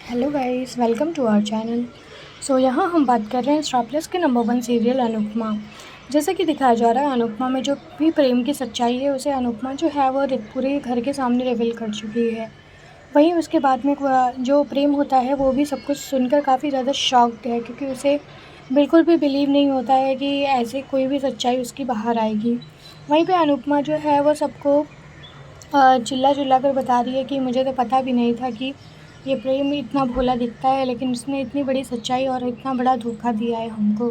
Hello guys, welcome to our channel. यहाँ हम बात कर रहे हैं स्टार प्लस के नंबर 1 सीरियल अनुपमा। जैसे कि दिखाया जा रहा है, अनुपमा में जो भी प्रेम की सच्चाई है उसे अनुपमा जो है वो पूरे घर के सामने रिवील कर चुकी है। वहीं उसके बाद में जो प्रेम होता है वो भी सब कुछ सुनकर काफ़ी ज़्यादा शॉक्ड है, क्योंकि उसे बिल्कुल भी बिलीव नहीं होता है कि ऐसे कोई भी सच्चाई उसकी बाहर आएगी। वहीं पे अनुपमा जो है वो सबको चिल्ला चिल्ला कर बता रही है कि मुझे तो पता भी नहीं था कि ये प्रेम इतना भोला दिखता है, लेकिन इसने इतनी बड़ी सच्चाई और इतना बड़ा धोखा दिया है हमको।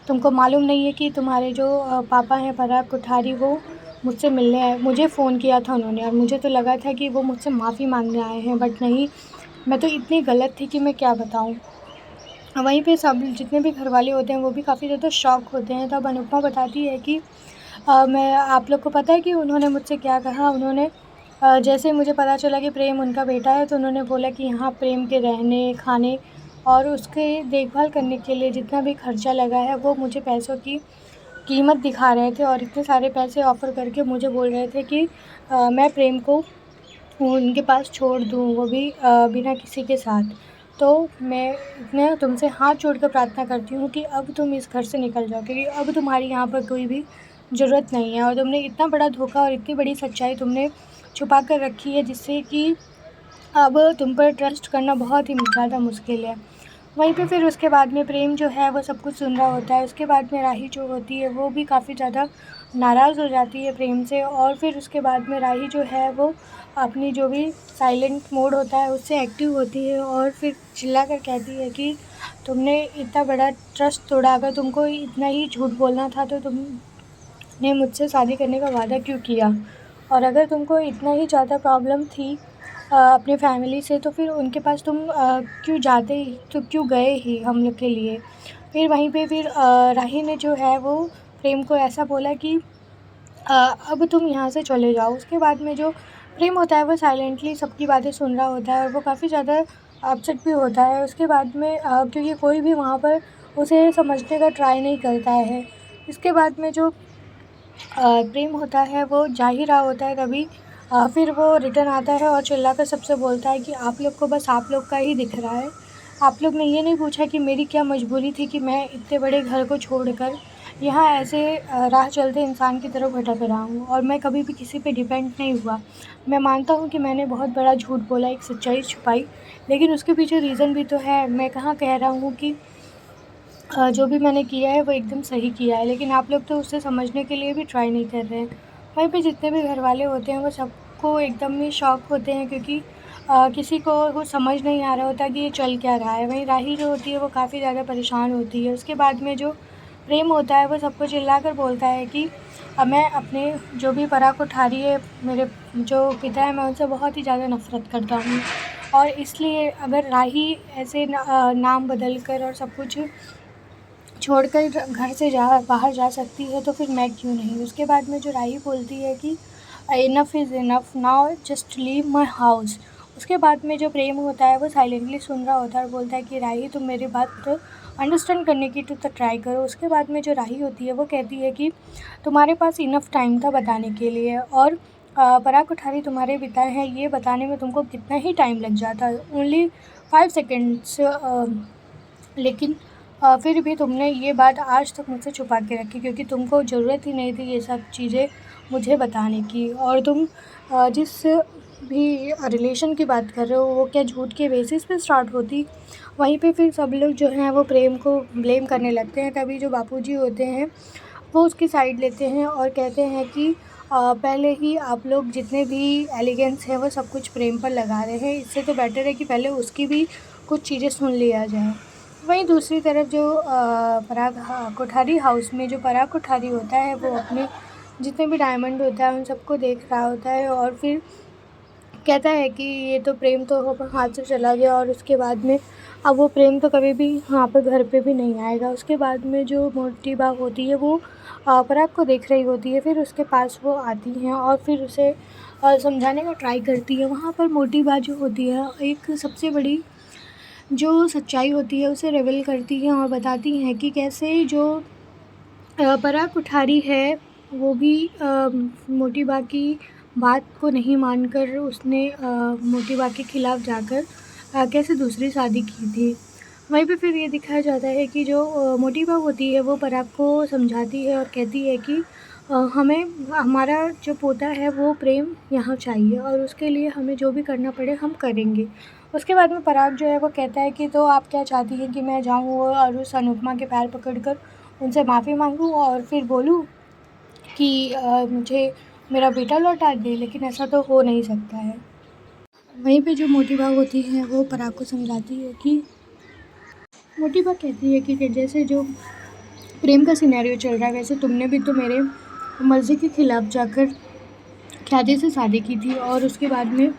तुमको मालूम नहीं है कि तुम्हारे जो पापा हैं पराग कोठारी, वो मुझसे मिलने आए, मुझे फ़ोन किया था उन्होंने और मुझे तो लगा था कि वो मुझसे माफ़ी मांगने आए हैं, बट नहीं, मैं तो इतनी गलत थी कि मैं क्या बताऊँ। वहीं पे सब जितने भी घर वाले होते हैं वो भी काफ़ी ज़्यादा शॉक होते हैं। तब अनुपमा बताती है कि मैं आप लोग को पता है कि उन्होंने मुझसे क्या कहा। उन्होंने जैसे मुझे पता चला कि प्रेम उनका बेटा है, तो उन्होंने बोला कि यहाँ प्रेम के रहने, खाने और उसके देखभाल करने के लिए जितना भी खर्चा लगा है वो मुझे पैसों की कीमत दिखा रहे थे और इतने सारे पैसे ऑफ़र करके मुझे बोल रहे थे कि मैं प्रेम को उनके पास छोड़ दूँ, वो भी बिना किसी के साथ। तो मैं तुमसे हाथ जोड़ कर प्रार्थना करती हूँ कि अब तुम इस घर से निकल जाओ, क्योंकि अब तुम्हारी यहाँ पर कोई भी ज़रूरत नहीं है और तुमने इतना बड़ा धोखा और इतनी बड़ी सच्चाई तुमने छुपा कर रखी है, जिससे कि अब तुम पर ट्रस्ट करना बहुत ही ज़्यादा मुश्किल है। वहीं पे फिर उसके बाद में प्रेम जो है वो सब कुछ सुन रहा होता है। उसके बाद में राही जो होती है वो भी काफ़ी ज़्यादा नाराज़ हो जाती है प्रेम से, और फिर उसके बाद में राही जो है वो अपनी जो भी साइलेंट मोड होता है उससे एक्टिव होती है और फिर चिल्ला कर कहती है कि तुमने इतना बड़ा ट्रस्ट तोड़ा, अगर तुमको इतना ही झूठ बोलना था तो तुमने मुझसे शादी करने का वादा क्यों किया, और अगर तुमको इतना ही ज़्यादा प्रॉब्लम थी अपनी फैमिली से, तो फिर उनके पास तुम क्यों जाते ही, तो क्यों गए ही हम लोग के लिए। फिर वहीं पे फिर राही ने जो है वो प्रेम को ऐसा बोला कि अब तुम यहाँ से चले जाओ। उसके बाद में जो प्रेम होता है वो साइलेंटली सबकी बातें सुन रहा होता है और वो काफ़ी ज़्यादा अपसेट भी होता है। उसके बाद में क्योंकि कोई भी वहाँ पर उसे समझने का ट्राई नहीं करता है। इसके बाद में जो प्रेम होता है वो जा ही रहा होता है, तभी फिर वो रिटर्न आता है और चिल्लाकर सबसे बोलता है कि आप लोग को बस आप लोग का ही दिख रहा है। आप लोग ने ये नहीं पूछा कि मेरी क्या मजबूरी थी कि मैं इतने बड़े घर को छोड़कर यहाँ ऐसे राह चलते इंसान की तरफ भटक रहा हूँ, और मैं कभी भी किसी पे डिपेंड नहीं हुआ। मैं मानता हूँ कि मैंने बहुत बड़ा झूठ बोला, एक सच्चाई छुपाई, लेकिन उसके पीछे रीज़न भी तो है। मैं कहाँ कह रहा हूँ कि जो भी मैंने किया है वो एकदम सही किया है, लेकिन आप लोग तो उससे समझने के लिए भी ट्राई नहीं कर रहे हैं। वहीं पे जितने भी घरवाले होते हैं वो सबको एकदम ही शॉक होते हैं, क्योंकि किसी को वो समझ नहीं आ रहा होता कि ये चल क्या रहा है। वहीं राही जो होती है वो काफ़ी ज़्यादा परेशान होती है। उसके बाद में जो प्रेम होता है वो सबको चिल्लाकर बोलता है कि मैं अपने जो भी पराग कोठारी है, मेरे जो पिता है, मैं उनसे बहुत ही ज़्यादा नफ़रत करता हूँ, और इसलिए अगर राही ऐसे नाम बदल कर और सब कुछ छोड़कर घर से बाहर जा सकती है, तो फिर मैं क्यों नहीं। उसके बाद में जो राही बोलती है कि enough is enough, now just leave my house. उसके बाद में जो प्रेम होता है वो साइलेंटली सुन रहा होता है और बोलता है कि राही, तुम मेरी बात अंडरस्टैंड करने की तो ट्राई करो। उसके बाद में जो राही होती है वो कहती है कि तुम्हारे पास इनफ टाइम था बताने के लिए, और पराग कोठारी तुम्हारे पिता हैं, ये बताने में तुमको कितना ही टाइम लग जाता, ओनली 5 सेकेंड्स, लेकिन फिर भी तुमने ये बात आज तक मुझसे छुपा के रखी, क्योंकि तुमको ज़रूरत ही नहीं थी ये सब चीज़ें मुझे बताने की। और तुम जिस भी रिलेशन की बात कर रहे हो वो क्या झूठ के बेसिस पे स्टार्ट होती। वहीं पे फिर सब लोग जो हैं वो प्रेम को ब्लेम करने लगते हैं। तभी जो बापूजी होते हैं वो उसकी साइड लेते हैं और कहते हैं कि पहले ही आप लोग जितने भी एलिगेंस है वो सब कुछ प्रेम पर लगा रहे हैं, इससे तो बेटर है कि पहले उसकी भी कुछ चीज़ें सुन लिया जाए। वहीं दूसरी तरफ जो पराग कोठारी हाउस में जो पराग कोठारी होता है वो अपने जितने भी डायमंड होता है उन सबको देख रहा होता है, और फिर कहता है कि ये तो प्रेम तो हाथ से चला गया, और उसके बाद में अब वो प्रेम तो कभी भी यहाँ पर घर पे भी नहीं आएगा। उसके बाद में जो मोटी बा होती है वो पराग को देख रही होती है, फिर उसके पास वो आती हैं और फिर उसे समझाने का ट्राई करती है। वहाँ पर मोटी बा जो होती है एक सबसे बड़ी जो सच्चाई होती है उसे रिवील करती हैं और बताती हैं कि कैसे जो पराग कोठारी है वो भी मोटी बा की बात को नहीं मानकर उसने मोटी बा के खिलाफ़ जाकर कैसे दूसरी शादी की थी। वहीं पे फिर ये दिखाया जाता है कि जो मोटी बहू होती है वो पराग को समझाती है और कहती है कि हमें हमारा जो पोता है वो प्रेम यहाँ चाहिए और उसके लिए हमें जो भी करना पड़े हम करेंगे। उसके बाद में पराग जो है वो कहता है कि तो आप क्या चाहती हैं कि मैं जाऊँ और उस अनुपमा के पैर पकड़कर उनसे माफ़ी मांगूँ और फिर बोलूँ कि मुझे मेरा बेटा लौटा दे, लेकिन ऐसा तो हो नहीं सकता है। वहीं पे जो मोटी बहू होती है वो पराग को समझाती है कि मोटी बहू कहती है कि जैसे जो प्रेम का सिनेरियो चल रहा है वैसे तुमने भी तो मेरे मर्ज़ी के खिलाफ़ जाकर ख्याति से शादी की थी और उसके बाद में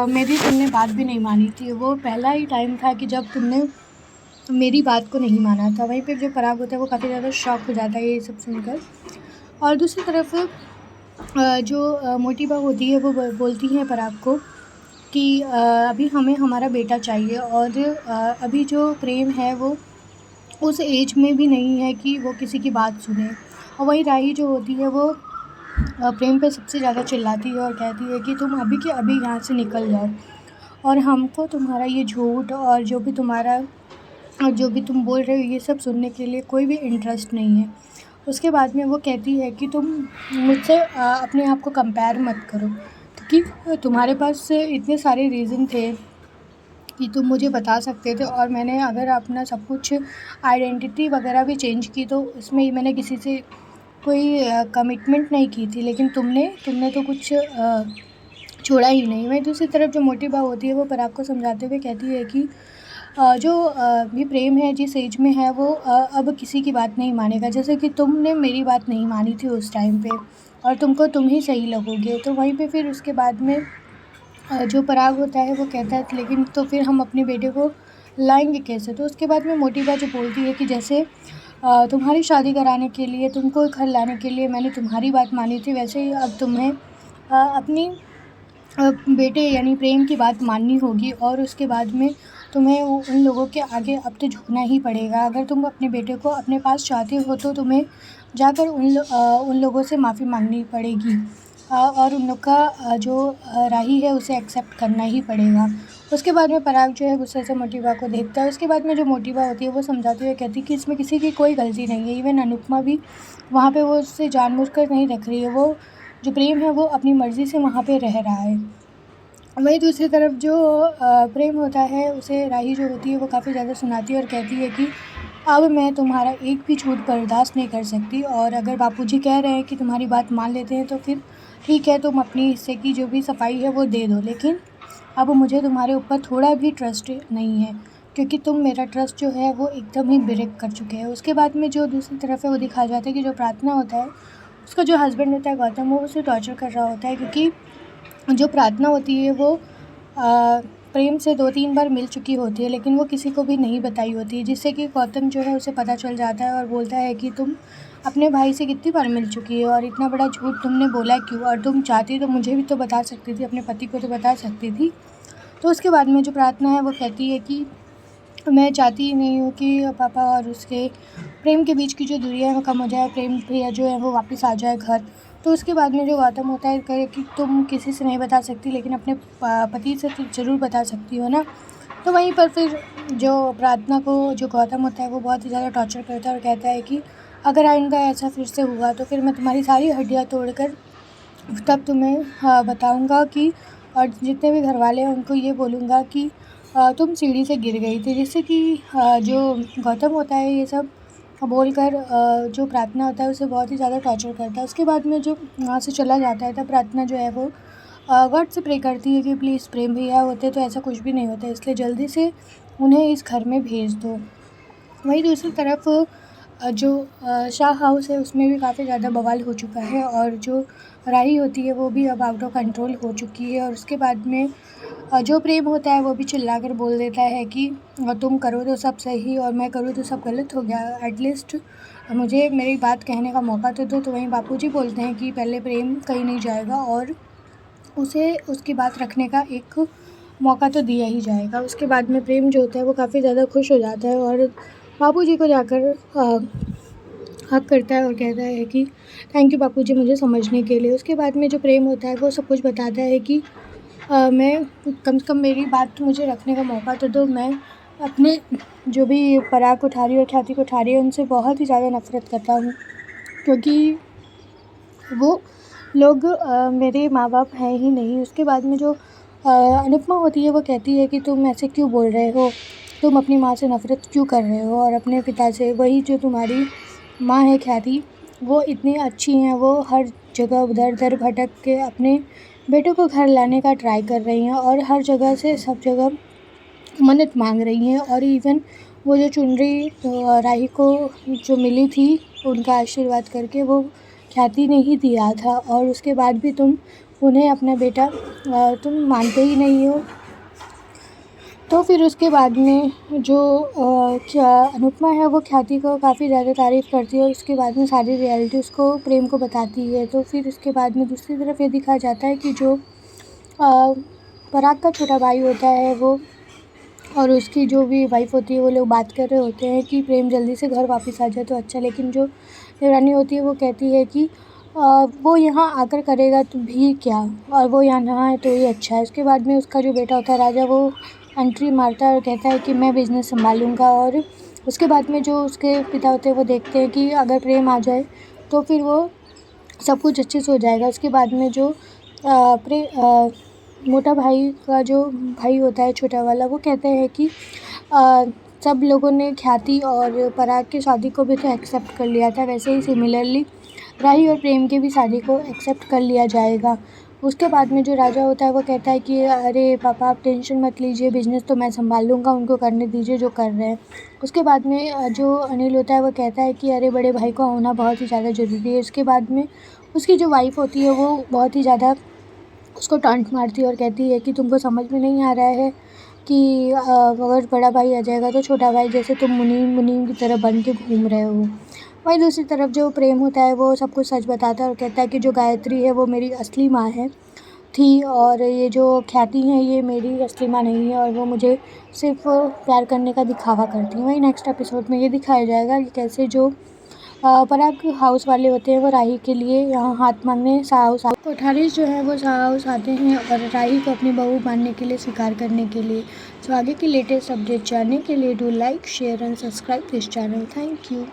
मेरी तुमने बात भी नहीं मानी थी। वो पहला ही टाइम था कि जब तुमने मेरी बात को नहीं माना था। वहीं पे जो पराग होता है वो काफ़ी ज़्यादा शॉक हो जाता है ये सब सुनकर। और दूसरी तरफ जो मोटी बहू होती है वो बोलती है पराग को कि अभी हमें हमारा बेटा चाहिए और अभी जो प्रेम है वो उस एज में भी नहीं है कि वो किसी की बात सुने। और वहीं राही जो होती है वो प्रेम पे सबसे ज़्यादा चिल्लाती है और कहती है कि तुम अभी के अभी यहाँ से निकल जाओ और हमको तुम्हारा ये झूठ और जो भी तुम बोल रहे हो ये सब सुनने के लिए कोई भी इंटरेस्ट नहीं है। उसके बाद में वो कहती है कि तुम मुझसे अपने आप को कंपेयर मत करो, क्योंकि तुम्हारे पास इतने सारे रीज़न थे कि तुम मुझे बता सकते थे और मैंने अगर अपना सब कुछ आइडेंटिटी वगैरह भी चेंज की तो इसमें मैंने किसी से कोई कमिटमेंट नहीं की थी, लेकिन तुमने तो कुछ छोड़ा ही नहीं। वहीं दूसरी तरफ जो मोटी बहू होती है वो पराग को समझाते हुए कहती है कि जो भी प्रेम है जिस एज में है वो अब किसी की बात नहीं मानेगा। जैसे कि तुमने मेरी बात नहीं मानी थी उस टाइम पे और तुमको तुम ही सही लगोगे। तो वहीं पे फिर उसके बाद में जो पराग होता है वो कहता है लेकिन तो फिर हम अपने बेटे को लाएंगे कैसे। तो उसके बाद में मोटी बहू जो बोलती है कि जैसे तुम्हारी शादी कराने के लिए तुमको घर लाने के लिए मैंने तुम्हारी बात मानी थी, वैसे ही अब तुम्हें अपनी बेटे यानी प्रेम की बात माननी होगी और उसके बाद में तुम्हें उन लोगों के आगे अब तो झुकना ही पड़ेगा। अगर तुम अपने बेटे को अपने पास चाहते हो तो तुम्हें जाकर उन लोगों से माफ़ी मांगनी पड़ेगी और उन लोग का जो राही है उसे एक्सेप्ट करना ही पड़ेगा। उसके बाद में पराग जो है गुस्से से मोटी बहू को देखता है। उसके बाद में जो मोटी बहू होती है वो समझाते हुए कहती है कि इसमें किसी की कोई गलती नहीं है। इवन अनुपमा भी वहाँ पे वो उससे जानबूझकर नहीं रख रही है, वो जो प्रेम है वो अपनी मर्ज़ी से वहाँ पे रह रहा है। वहीं दूसरी तरफ जो प्रेम होता है उसे राही जो होती है वो काफ़ी ज़्यादा सुनाती है और कहती है कि अब मैं तुम्हारा एक भी झूठ बर्दाश्त नहीं कर सकती और अगर बापूजी कह रहे हैं कि तुम्हारी बात मान लेते हैं तो फिर ठीक है, तुम अपनी हिस्से की जो भी सफाई है वो दे दो, लेकिन अब मुझे तुम्हारे ऊपर थोड़ा भी ट्रस्ट नहीं है क्योंकि तुम मेरा ट्रस्ट जो है वो एकदम ही ब्रेक कर चुके हैं। उसके बाद में जो दूसरी तरफ है वो दिखाया जाता है कि जो प्रार्थना होता है उसका जो हस्बैंड होता है गौतम वो उसे टॉर्चर कर रहा होता है, क्योंकि जो प्रार्थना होती है वो प्रेम से 2-3 बार मिल चुकी होती है लेकिन वो किसी को भी नहीं बताई होती है, जिससे कि गौतम जो है उसे पता चल जाता है और बोलता है कि तुम अपने भाई से कितनी बार मिल चुकी है और इतना बड़ा झूठ तुमने बोला क्यों, और तुम चाहती तो मुझे भी तो बता सकती थी, अपने पति को तो बता सकती थी। तो उसके बाद में जो प्रार्थना है वो कहती है कि मैं चाहती ही नहीं हूँ कि पापा और उसके प्रेम के बीच की जो दूरी है वो कम हो जाए, प्रेम भैया जो है वो वापस आ जाए घर। तो उसके बाद में जो गौतम होता है कहे कि तुम किसी से नहीं बता सकती लेकिन अपने पति से तो ज़रूर बता सकती हो ना। तो वहीं पर फिर जो प्रार्थना को जो गौतम होता है वो बहुत ही ज़्यादा टॉर्चर करता है और कहता है कि अगर आइंदा ऐसा फिर से हुआ तो फिर मैं तुम्हारी सारी हड्डियाँ तोड़कर तब तुम्हें बताऊँगा कि और जितने भी घर वाले हैं उनको ये बोलूँगा कि तुम सीढ़ी से गिर गई थी। जिससे कि जो गौतम होता है ये सब बोलकर जो प्रार्थना होता है उसे बहुत ही ज़्यादा टॉर्चर करता है। उसके बाद में जो वहाँ से चला जाता है तब प्रार्थना जो है वो गॉड से प्रे करती है कि प्लीज़ प्रेम भैया होते तो ऐसा कुछ भी नहीं होता, इसलिए जल्दी से उन्हें इस घर में भेज दो। वहीं दूसरी तरफ जो शाह हाउस है उसमें भी काफ़ी ज़्यादा बवाल हो चुका है और जो राही होती है वो भी अब आउट ऑफ कंट्रोल हो चुकी है। और उसके बाद में जो प्रेम होता है वो भी चिल्ला कर बोल देता है कि तुम करो तो सब सही और मैं करूँ तो सब गलत हो गया, एटलीस्ट मुझे मेरी बात कहने का मौका तो दो। तो वहीं बापूजी बोलते हैं कि पहले प्रेम कहीं नहीं जाएगा और उसे उसकी बात रखने का एक मौका तो दिया ही जाएगा। उसके बाद में प्रेम जो होता है वो काफ़ी ज़्यादा खुश हो जाता है और बापूजी को जाकर हग करता है और कहता है कि थैंक यू बापूजी मुझे समझने के लिए। उसके बाद में जो प्रेम होता है वो सब कुछ बताता है कि मैं कम से कम मेरी बात मुझे रखने का मौका तो दो। मैं अपने जो भी पराग कोठारी और ख्याति कोठारी है उनसे बहुत ही ज़्यादा नफ़रत करता हूँ, क्योंकि वो लोग मेरे माँ बाप हैं ही नहीं। उसके बाद में जो अनुपमा होती है वो कहती है कि तुम ऐसे क्यों बोल रहे हो, तुम अपनी माँ से नफ़रत क्यों कर रहे हो और अपने पिता से। वही जो तुम्हारी माँ है ख्याति, वो इतनी अच्छी हैं, वो हर जगह उधर उधर भटक के अपने बेटों को घर लाने का ट्राई कर रही हैं और हर जगह से सब जगह मन्नत मांग रही हैं। और इवन वो जो चुनरी राही को जो मिली थी उनका आशीर्वाद करके, वो ख्याति ने ही दिया था, और उसके बाद भी तुम उन्हें अपना बेटा तुम मानते ही नहीं हो। तो फिर उसके बाद में जो क्या अनुपमा है वो ख्याति को काफ़ी ज़्यादा तारीफ़ करती है और उसके बाद में सारी रियलिटी उसको प्रेम को बताती है। तो फिर उसके बाद में दूसरी तरफ ये दिखाया जाता है कि जो पराग का छोटा भाई होता है वो और उसकी जो भी वाइफ़ होती है, वो लोग बात कर रहे होते हैं कि प्रेम जल्दी से घर वापस आ जाए तो अच्छा। लेकिन जो देवरानी होती है वो कहती है कि वो यहाँ आकर करेगा तो भी क्या, और वो यहाँ ना आए तो ही अच्छा है। उसके बाद में उसका जो बेटा होता है राजा, वो एंट्री मारता है और कहता है कि मैं बिज़नेस संभालूँगा। और उसके बाद में जो उसके पिता होते हैं वो देखते हैं कि अगर प्रेम आ जाए तो फिर वो सब कुछ अच्छे से हो जाएगा। उसके बाद में जो मोटा भाई का जो भाई होता है छोटा वाला, वो कहते हैं कि सब लोगों ने ख्याति और पराग की शादी को भी तो एक्सेप्ट कर लिया था, वैसे ही सिमिलरली राही और प्रेम की भी शादी को एक्सेप्ट कर लिया जाएगा। उसके बाद में जो राजा होता है वो कहता है कि अरे पापा आप टेंशन मत लीजिए, बिज़नेस तो मैं संभाल लूँगा, उनको करने दीजिए जो कर रहे हैं। उसके बाद में जो अनिल होता है वो कहता है कि अरे बड़े भाई का होना बहुत ही ज़्यादा ज़रूरी है। उसके बाद में उसकी जो वाइफ़ होती है वो बहुत ही ज़्यादा उसको डांट मारती है और कहती है कि तुमको समझ में नहीं आ रहा है कि अगर बड़ा भाई आ जाएगा तो छोटा भाई जैसे तुम मुनीम की तरह बन के घूम रहे हो। वहीं दूसरी तरफ जो प्रेम होता है वो सब कुछ सच बताता है और कहता है कि जो गायत्री है वो मेरी असली माँ थी और ये जो ख्याति है ये मेरी असली माँ नहीं है और वो मुझे सिर्फ प्यार करने का दिखावा करती हैं। वहीं नेक्स्ट एपिसोड में ये दिखाया जाएगा कि कैसे जो पराग हाउस वाले होते हैं वो राही के लिए यहाँ हाथ मांगने कोठारी जो है वो हाउस आते हैं और राही को अपनी बहू मानने के लिए स्वीकार करने के लिए। तो आगे की लेटेस्ट अपडेट जानने के लिए do like share and subscribe this channel. Thank you.